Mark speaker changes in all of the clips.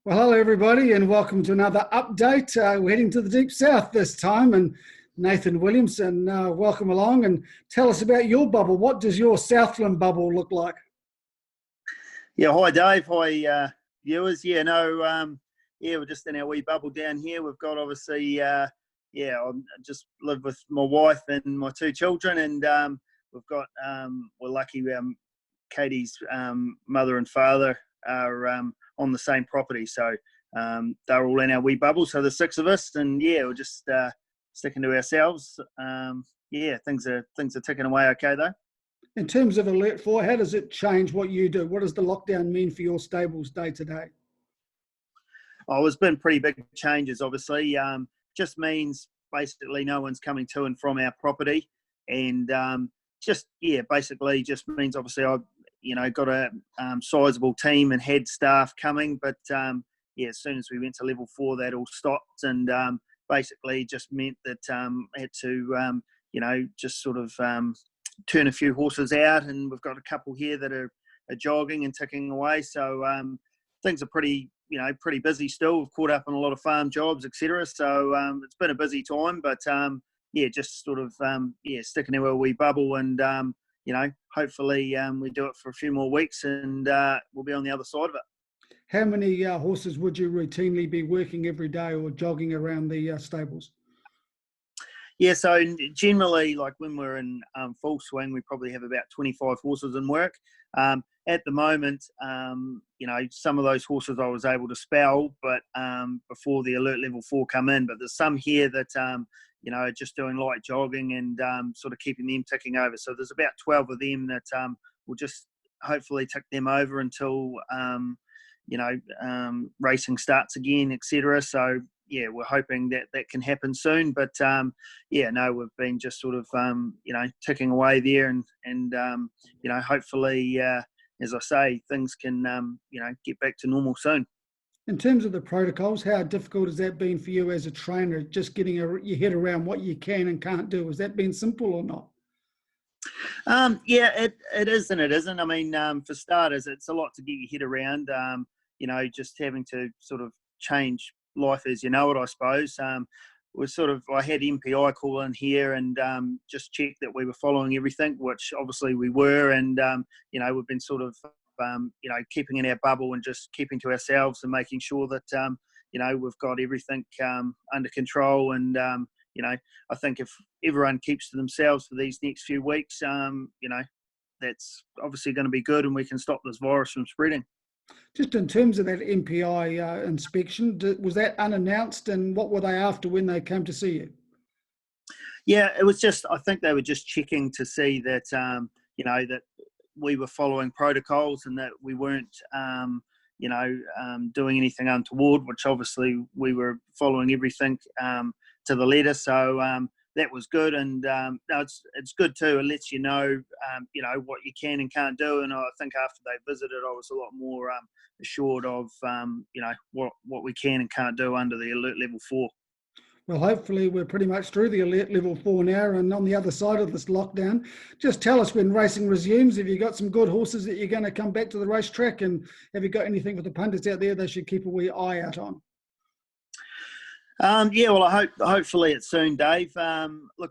Speaker 1: Well, hello everybody, and welcome to another update. We're heading to the deep south this time, and Nathan Williamson, welcome along and tell us about your bubble. What does your Southland bubble look like?
Speaker 2: Yeah, hi Dave, hi viewers. We're just in our wee bubble down here. We've got obviously, I just live with my wife and my two children, and we've got, we're lucky, Katie's mother and father are on the same property, so they're all in our wee bubble. So there's six of us, and we're just sticking to ourselves. Things are ticking away okay though.
Speaker 1: In terms of Alert 4, how does it change what you do? What does the lockdown mean for your stables day to day?
Speaker 2: Oh, there's been pretty big changes, obviously. Just means basically no one's coming to and from our property, and basically just means obviously I've got a sizable team and head staff coming, but as soon as we went to level 4, that all stopped, and basically just meant that I had to just sort of turn a few horses out, and we've got a couple here that are jogging and ticking away. So things are pretty busy still. We've caught up on a lot of farm jobs, etc. So it's been a busy time, but just sort of sticking to our wee bubble, and hopefully we do it for a few more weeks, and we'll be on the other side of it.
Speaker 1: How many horses would you routinely be working every day or jogging around the stables?
Speaker 2: Yeah, so generally, like when we're in full swing, we probably have about 25 horses in work. At the moment, some of those horses I was able to spell, but before the alert level 4 come in. But there's some here that just doing light jogging and sort of keeping them ticking over. So there's about 12 of them that we'll just hopefully tick them over until racing starts again, etc. So we're hoping that can happen soon. But we've been just sort of ticking away there, and hopefully, as I say, things can get back to normal soon.
Speaker 1: In terms of the protocols, how difficult has that been for you as a trainer, just getting your head around what you can and can't do? Has that been simple or not?
Speaker 2: It is and it isn't. I mean, for starters, it's a lot to get your head around. Just having to sort of change life as you know it, I suppose. I had MPI call in here and just check that we were following everything, which obviously we were, and we've been sort of keeping in our bubble and just keeping to ourselves and making sure that we've got everything under control. And I think if everyone keeps to themselves for these next few weeks, that's obviously going to be good, and we can stop this virus from spreading.
Speaker 1: Just in terms of that MPI inspection, was that unannounced, and what were they after when they came to see you?
Speaker 2: Yeah, it was just, I think they were just checking to see that, that we were following protocols and that we weren't, doing anything untoward, which obviously we were following everything to the letter. So that was good, and it's good too. It lets you know, what you can and can't do. And I think after they visited, I was a lot more assured of, what we can and can't do under the alert level 4.
Speaker 1: Well, hopefully we're pretty much through the alert level 4 now and on the other side of this lockdown. Just tell us when racing resumes, have you got some good horses that you're going to come back to the racetrack, and have you got anything with the punters out there they should keep a wee eye out on?
Speaker 2: Hopefully it's soon, Dave. We've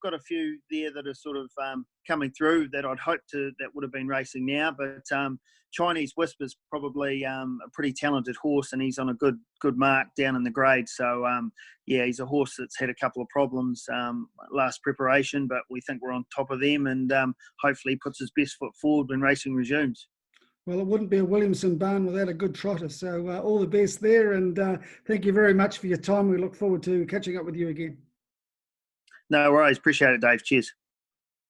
Speaker 2: got a few there that are sort of coming through that I'd hope that would have been racing now, but Chinese Whisper's probably a pretty talented horse, and he's on a good mark down in the grade. So he's a horse that's had a couple of problems last preparation, but we think we're on top of them, and hopefully puts his best foot forward when racing resumes.
Speaker 1: Well, it wouldn't be a Williamson barn without a good trotter. So all the best there, and thank you very much for your time. We look forward to catching up with you again.
Speaker 2: No worries. Appreciate it, Dave. Cheers.